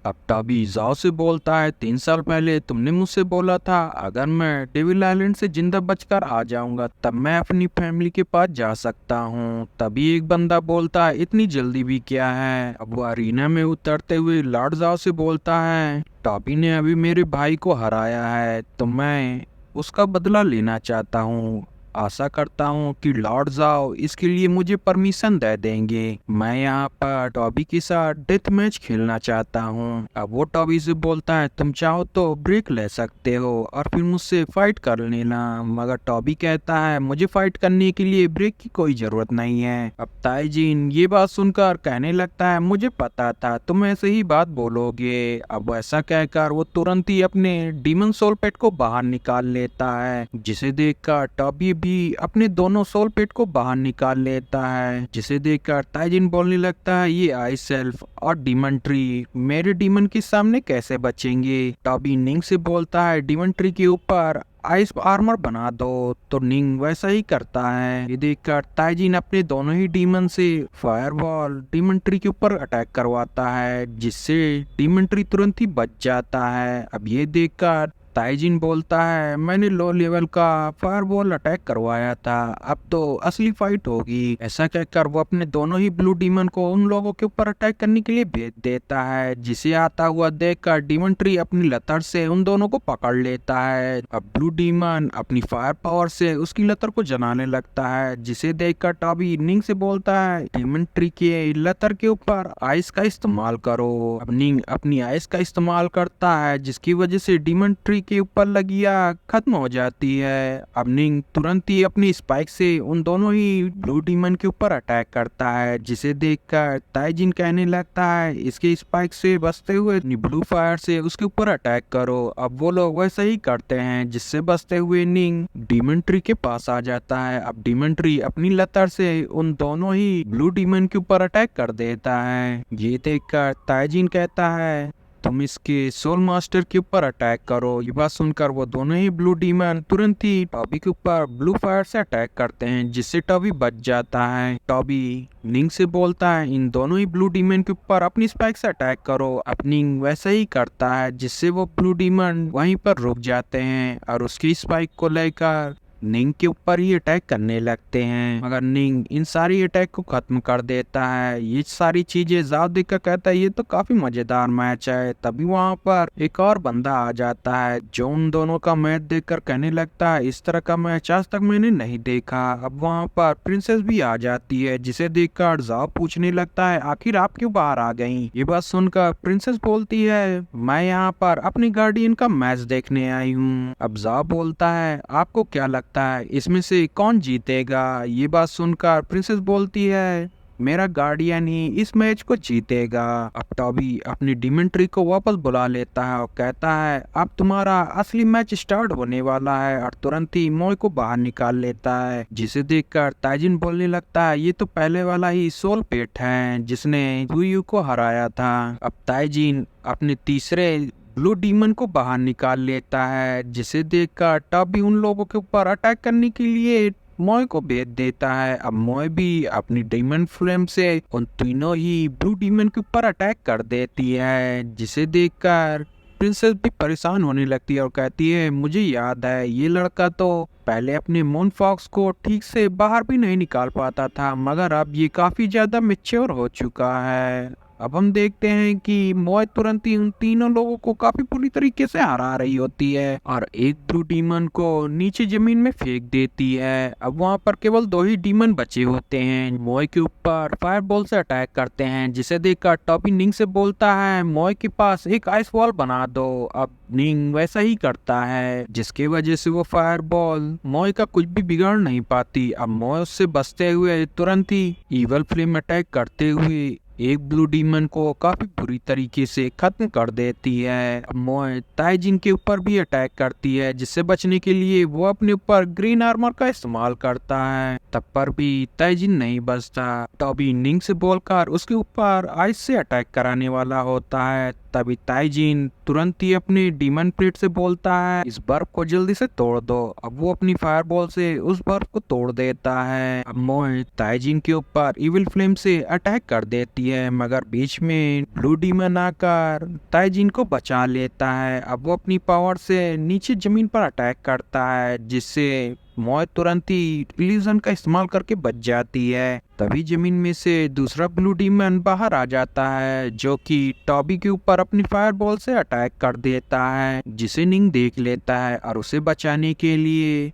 अब टॉबी जाओ से बोलता है, 3 साल पहले तुमने मुझसे बोला था अगर मैं डेविल आइलैंड से जिंदा बचकर आ जाऊंगा तब मैं अपनी फैमिली के पास जा सकता हूँ। तभी एक बंदा बोलता है इतनी जल्दी भी क्या है। अब वो अरीना में उतरते हुए लॉर्ड जाओ से बोलता है, टॉबी ने अभी मेरे भाई को हराया है तो मैं उसका बदला लेना चाहता हूँ। आशा करता हूँ कि लॉर्ड जाओ इसके लिए मुझे परमिशन दे देंगे। मैं यहाँ पर टॉबी के साथ डेथ मैच खेलना चाहता हूँ। अब वो टॉबी से बोलता है तुम चाहो तो ब्रेक ले सकते हो और फिर मुझसे फाइट कर लेना। मगर टॉबी कहता है मुझे फाइट करने के लिए ब्रेक की कोई जरूरत नहीं है। अब ताइजीन ये बात सुनकर कहने लगता है मुझे पता था तुम ऐसे ही बात बोलोगे। अब ऐसा कहकर वो तुरंत ही अपने डीमन सोल पेट को बाहर निकाल लेता है, जिसे देखकर टॉबी भी अपने दोनों सोल पेट को बाहर निकाल लेता है। जिसे देखकर ताइजिन बोलने लगता है ये आई सेल्फ और डीमन ट्री मेरे डीमन के सामने कैसे बचेंगे। टॉबी निंग से बोलता है डीमन ट्री के ऊपर आइस आर्मर बना दो, तो निंग वैसा ही करता है। ये देखकर ताइजिन अपने दोनों ही डीमन से फायरबॉल डीमन ट्री के ऊपर अटैक करवाता है, जिससे डीमन ट्री तुरंत ही बच जाता है। अब ये देखकर ताइजिन बोलता है मैंने लो लेवल का फायरबॉल अटैक करवाया था, अब तो असली फाइट होगी। ऐसा कहकर वो अपने दोनों ही ब्लू डीमन को उन लोगों के ऊपर अटैक करने के लिए भेज देता है, जिसे आता हुआ देखकर डीमन ट्री अपनी लतर से उन दोनों को पकड़ लेता है। अब ब्लू डीमन अपनी फायर पावर से उसकी लतर को जलाने लगता है, जिसे देखकर टॉबी निंग से बोलता है डीमन ट्री के लतर के ऊपर आइस का इस्तेमाल करो। अब निंग अपनी आइस का इस्तेमाल करता है, जिसकी वजह से डीमन ट्री के ऊपर लगी आग खत्म हो जाती है। अब निंग तुरंत ही अपनी स्पाइक से उन दोनों ही ब्लू डीमन के ऊपर अटैक करता है, जिसे देखकर ताइजिन कहने लगता है इसके स्पाइक से बचते हुए ब्लू फायर से उसके ऊपर अटैक करो। अब वो लोग वैसा ही करते हैं, जिससे बचते हुए निंग डीमन ट्री के पास आ जाता है। अब डीमन ट्री अपनी लतर से उन दोनों ही ब्लू डीमन के ऊपर अटैक कर देता है। ये देखकर ताइजिन कहता है तुम इसके सोल मास्टर के ऊपर अटैक करो। ये बात सुनकर वो दोनों ही ब्लू डीमन तुरंत ही टॉबी के ऊपर ब्लू फायर से अटैक करते हैं, जिससे टॉबी बच जाता है। टॉबी निंग से बोलता है इन दोनों ही ब्लू डीमन के ऊपर अपनी स्पाइक से अटैक करो। अब निंग वैसा ही करता है, जिससे वो ब्लू डीमन वहीं पर रुक जाते हैं और उसकी स्पाइक को लेकर निंग के ऊपर ही अटैक करने लगते हैं। मगर निंग इन सारी अटैक को खत्म कर देता है। ये सारी चीजें जाओ देखकर कहता है ये तो काफी मजेदार मैच है। तभी वहां पर एक और बंदा आ जाता है, जो उन दोनों का मैच देखकर कहने लगता है इस तरह का मैच आज तक मैंने नहीं देखा। अब वहां पर प्रिंसेस भी आ जाती है, जिसे देखकर जाओ पूछने लगता है आखिर आप क्यों बाहर आ गई। ये बात सुनकर प्रिंसेस बोलती है मैं यहाँ पर अपनी गार्डियन का मैच देखने आई हूँ। अब जाओ बोलता है आपको क्या लगता है इसमें से कौन जीतेगा। ये बात सुनकर प्रिंसेस बोलती है मेरा गार्डियन ही इस मैच को जीतेगा। अब टॉबी अपनी डीमन ट्री को वापस बुला लेता है और कहता है अब तुम्हारा असली मैच स्टार्ट होने वाला है, और तुरंत ही मोय को बाहर निकाल लेता है। जिसे देखकर ताइजिन बोलने लगता है ये तो पहले वाला ही सोल पेट है जिसने युयू को हराया था। अब ताइजिन अपने तीसरे ब्लू डीमन को बाहर निकाल लेता है, जिसे देखकर टॉबी उन लोगों के ऊपर अटैक करने के लिए मोय को भेज देता है। अब मोय भी अपनी डीमन फ्लेम से उन तीनों ही ब्लू डीमन के ऊपर अटैक कर देती है, जिसे देखकर प्रिंसेस भी परेशान होने लगती है और कहती है मुझे याद है ये लड़का तो पहले अपने मून फॉक्स को ठीक से बाहर भी नहीं निकाल पाता था, मगर अब ये काफी ज्यादा मैच्योर हो चुका है। अब हम देखते हैं कि मोय तुरंत ही उन तीनों लोगों को काफी बुरी तरीके से हरा रही होती है और एक ब्लू डीमन को नीचे जमीन में फेंक देती है। अब वहाँ पर केवल 2 ही डीमन बचे होते हैं। मोय के ऊपर फायरबॉल से अटैक करते हैं, जिसे देखकर टॉबी निंग से बोलता है मोय के पास एक आइस वॉल बना दो। अब निंग वैसा ही करता है, जिसकी वजह से वो फायरबॉल मोय का कुछ भी बिगाड़ नहीं पाती। अब मोय उससे बचते हुए तुरंत ही ईवल फ्लेम अटैक करते हुए एक ब्लू डीमन को काफी बुरी तरीके से खत्म कर देती है। अब मोय ताइजिन के ऊपर भी अटैक करती है, जिससे बचने के लिए वो अपने ऊपर ग्रीन आर्मर का इस्तेमाल करता है, तब पर भी ताइजिन नहीं बचता। टॉबी निंग से बोलकर उसके ऊपर आइस से अटैक कराने वाला होता है, तभी ताइजिन तुरंत ही अपने डीमन प्लेट से बोलता है इस बर्फ को जल्दी से तोड़ दो। अब वो अपनी फायरबॉल से उस बर्फ को तोड़ देता है। अब मोय ताइजिन के ऊपर इविल फ्लेम से अटैक कर देती जाती है, मगर बीच में ब्लू डीमन आकर ताइजिन को बचा लेता है। अब वो अपनी पावर से नीचे जमीन पर अटैक करता है, जिससे मॉय तुरंत ही इल्यूजन का इस्तेमाल करके बच जाती है। तभी जमीन में से दूसरा ब्लू डीमन बाहर आ जाता है, जो कि टॉबी के ऊपर अपनी फायर बॉल से अटैक कर देता है, जिसे निंग देख लेता है और उसे बचाने के लिए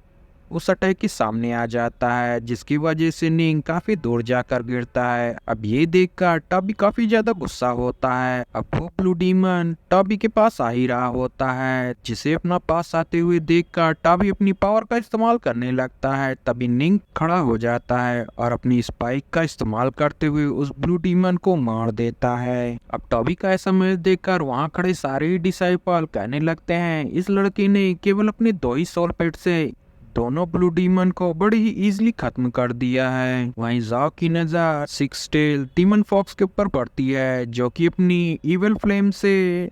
उस अटैक के सामने आ जाता है, जिसकी वजह से निंग काफी दूर जाकर गिरता है। अब ये देखकर टॉबी काफी ज्यादा गुस्सा होता है। अब वो ब्लू डीमन टॉबी के पास आ ही रहा होता है, जिसे अपना पास आते हुए देखकर टॉबी अपनी पावर का इस्तेमाल करने लगता है। तभी निंग खड़ा हो जाता है और अपनी स्पाइक का इस्तेमाल करते हुए उस ब्लू डीमन को मार देता है। अब टॉबी का ऐसा मैच देखकर वहाँ खड़े सारे डिसाइपल कहने लगते हैं, इस लड़के ने केवल अपने 2 ही सोल पेट से दोनों ब्लू डीमन को बड़ी ही इजीली खत्म कर दिया है। वहीं जाओ की नजर सिक्स टेल डीमन फॉक्स के ऊपर पड़ती है, जो कि अपनी इविल फ्लेम से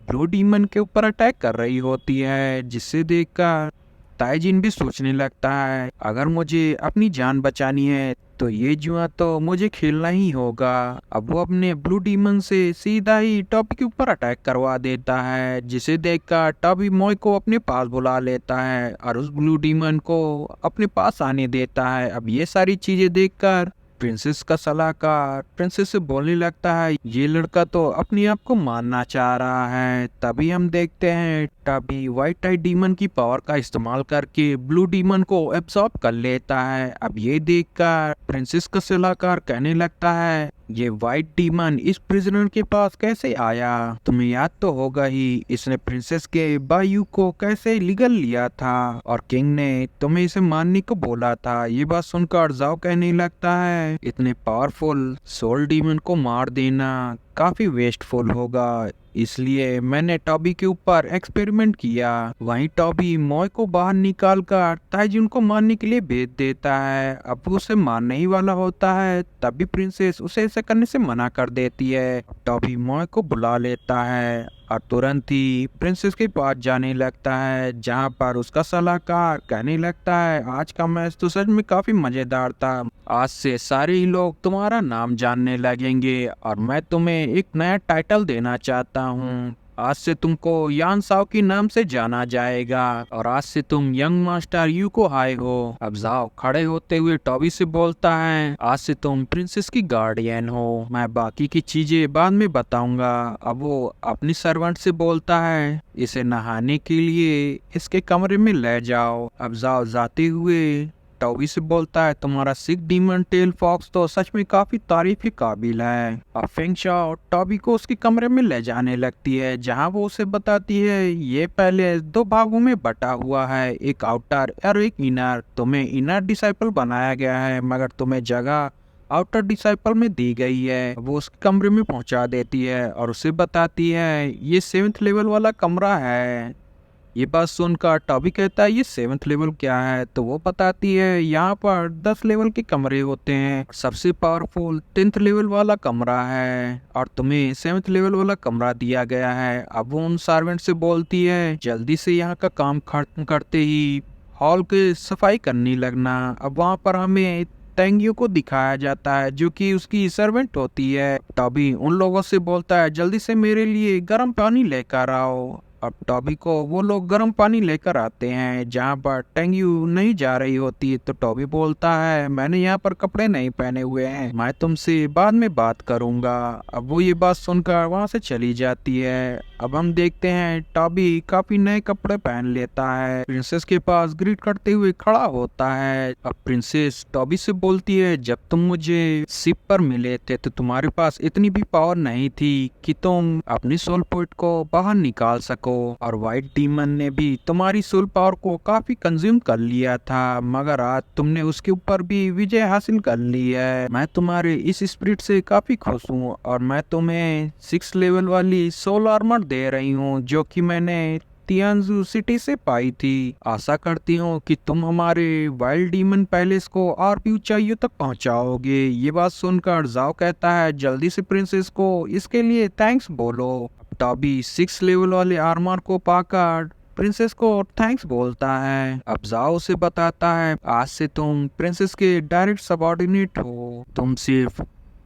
ब्लू डीमन के ऊपर अटैक कर रही होती है, जिसे देखकर ताइजिन भी सोचने लगता है, अगर मुझे अपनी जान बचानी है तो ये जुआ तो मुझे खेलना ही होगा। अब वो अपने ब्लू डीमन से सीधा ही टॉबी के ऊपर अटैक करवा देता है, जिसे देखकर टॉबी मॉय को अपने पास बुला लेता है और उस ब्लू डीमन को अपने पास आने देता है। अब ये सारी चीजें देखकर प्रिंसेस का सलाहकार प्रिंसेस से बोलने लगता है, ये लड़का तो अपने आप को मारना चाह रहा है। तभी हम देखते हैं टॉबी व्हाइट आई डीमन की पावर का इस्तेमाल करके ब्लू डीमन को एब्सॉर्ब कर लेता है। अब ये देखकर प्रिंसेस का सलाहकार कहने लगता है, ये व्हाइट डीमन इस प्रिजनर के पास कैसे आया? तुम्हें याद तो होगा ही, इसने प्रिंसेस के बायू को कैसे लीगल लिया था और किंग ने तुम्हें इसे मारने को बोला था। ये बात सुनकर जाओ कहने लगता है, इतने पावरफुल सोल डीमन को मार देना काफी वेस्टफुल होगा, इसलिए मैंने टॉबी के ऊपर एक्सपेरिमेंट किया। वहीं टॉबी मॉय को बाहर निकाल कर ताइजुन को मारने के लिए भेज देता है। अब वो उसे मारने ही वाला होता है, तभी प्रिंसेस उसे ऐसा करने से मना कर देती है। टॉबी मॉय को बुला लेता है और तुरंत ही प्रिंसेस के पास जाने लगता है, जहां पर उसका सलाहकार कहने लगता है, आज का मैच तो सच में काफी मजेदार था। आज से सारे ही लोग तुम्हारा नाम जानने लगेंगे और मैं तुम्हें एक नया टाइटल देना चाहता हूँ। आज से तुमको यान साओ के नाम से जाना जाएगा और आज से तुम यंग मास्टर यू को आए हो। अब जाओ खड़े होते हुए टॉबी से बोलता है, आज से तुम प्रिंसेस की गार्डियन हो, मैं बाकी की चीजें बाद में बताऊंगा। अब वो अपनी सर्वेंट से बोलता है, इसे नहाने के लिए इसके कमरे में ले जाओ। अब जाओ जाते हुए टॉबी से बोलता है, तुम्हारा सिक डीमन टेल फॉक्स तो सच में काफी तारीफ के काबिल है। अब फेंग शाओ टॉबी को उसके कमरे में ले जाने लगती है, जहां वो उसे बताती है, ये पहले 2 भागों में बटा हुआ है, एक आउटर और एक इनर। तुम्हें इनर डिसाइपल बनाया गया है, मगर तुम्हें जगह आउटर डिसाइपल में दी गई है। वो उसके कमरे में पहुंचा देती है और उसे बताती है, ये 7th लेवल वाला कमरा है। ये बात सुनकर टॉबी कहता है, ये 7th लेवल क्या है? तो वो बताती है, यहाँ पर 10 लेवल के कमरे होते हैं, सबसे पावरफुल 10th लेवल वाला कमरा है और तुम्हें 7th लेवल वाला कमरा दिया गया है। अब वो उन सर्वेंट से बोलती है, जल्दी से यहाँ का काम खत्म करते ही हॉल की सफाई करने लगना। अब वहाँ पर हमें तेंगियो को दिखाया जाता है, जो कि उसकी सर्वेंट होती है। टॉबी उन लोगों से बोलता है, जल्दी से मेरे लिए गर्म पानी लेकर आओ। अब टॉबी को वो लोग गर्म पानी लेकर आते हैं, जहाँ पर टेंग्यू नहीं जा रही होती। तो टॉबी बोलता है, मैंने यहाँ पर कपड़े नहीं पहने हुए हैं, मैं तुमसे बाद में बात करूंगा। अब वो ये बात सुनकर वहाँ से चली जाती है। अब हम देखते हैं टॉबी काफी नए कपड़े पहन लेता है, प्रिंसेस के पास ग्रीट करते हुए खड़ा होता है। अब प्रिंसेस टॉबी से बोलती है, जब तुम मुझे शिप पर मिले थे तो तुम्हारे पास इतनी भी पावर नहीं थी कि तुम अपनी सोल पॉइंट को बाहर निकाल सको, और व्हाइट डीमन ने भी तुम्हारी सोल पावर को काफी कंज्यूम कर लिया था, मगर आज तुमने उसके ऊपर भी विजय हासिल कर ली है। मैं तुम्हारे इस स्पिरिट से काफी खुश हूँ और मैं तुम्हें 6 लेवल वाली सोल आर्मर दे रही हूँ, जो कि मैंने तियानजू सिटी से पाई थी। आशा करती हूँ कि तुम हमारे वाइल्ड डीमन पैलेस को और भी ऊंचाइयों तक पहुंचाओगे। ये बात सुनकर जाओ कहता है, जल्दी से प्रिंसेस को इसके लिए थैंक्स बोलो। टॉबी 6 लेवल वाले आर्मर को पाकर प्रिंसेस को थैंक्स बोलता है। अब जाओ उसे बताता है, आज से तुम प्रिंसेस के डायरेक्ट सबऑर्डिनेट हो, तुम सिर्फ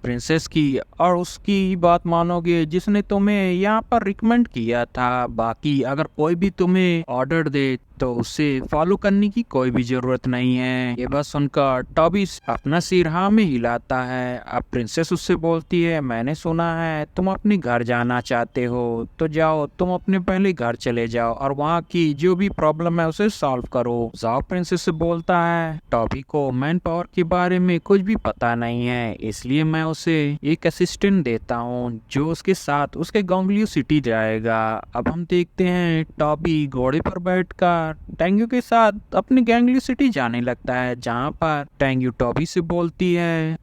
प्रिंसेस की और उसकी बात मानोगे जिसने तुम्हें यहाँ पर रिकमेंड किया था। बाकी अगर कोई भी तुम्हें ऑर्डर दे तो उसे फॉलो करने की कोई भी जरूरत नहीं है। ये बात सुनकर टॉबी अपना सिर हाँ में हिलाता है। अब प्रिंसेस उससे बोलती है, मैंने सुना है तुम अपने घर जाना चाहते हो, तो जाओ तुम अपने पहले घर चले जाओ और वहाँ की जो भी प्रॉब्लम है उसे सॉल्व करो। जाओ प्रिंसेस से बोलता है, टॉबी को मैन पावर के बारे में कुछ भी पता नहीं है, इसलिए मैं उसे एक असिस्टेंट देता हूँ जो उसके साथ उसके गोंगलियो सिटी जाएगा। अब हम देखते हैं टॉबी घोड़े पर बैठकर टेंग्यू के साथ अपनी गैंगली सिटी जाने लगता है, जहाँ पर टेंग्यू टॉबी से बोलती है,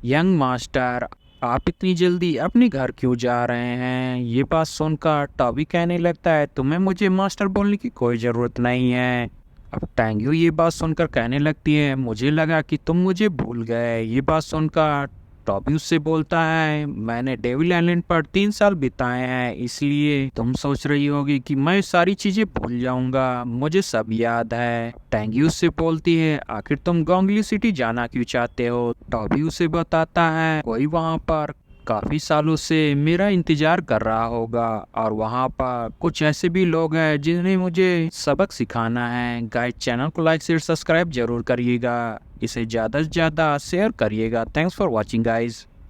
यंग मास्टर आप इतनी जल्दी अपने घर क्यों जा रहे हैं। ये बात सुनकर टॉबी कहने लगता है, तुम्हें मुझे मास्टर बोलने की कोई ज़रूरत नहीं है। अब टेंग्यू ये बात सुनकर कहने लगती है, मुझे लगा कि तुम मुझे भूल गए। ये बात सुनकर टॉबी उससे बोलता है, मैंने डेविल आइलैंड पर 3 साल बिताए हैं, इसलिए तुम सोच रही होगी कि मैं सारी चीजें भूल जाऊंगा, मुझे सब याद है। टेंगी उससे बोलती है, आखिर तुम गोंगली सिटी जाना क्यों चाहते हो। टॉबी उसे बताता है, कोई वहाँ पर काफी सालों से मेरा इंतजार कर रहा होगा और वहाँ पर कुछ ऐसे भी लोग हैं जिन्हें मुझे सबक सिखाना है। गाइस चैनल को लाइक शेयर सब्सक्राइब जरूर करिएगा, इसे ज़्यादा से ज़्यादा शेयर करिएगा। Thanks for watching guys.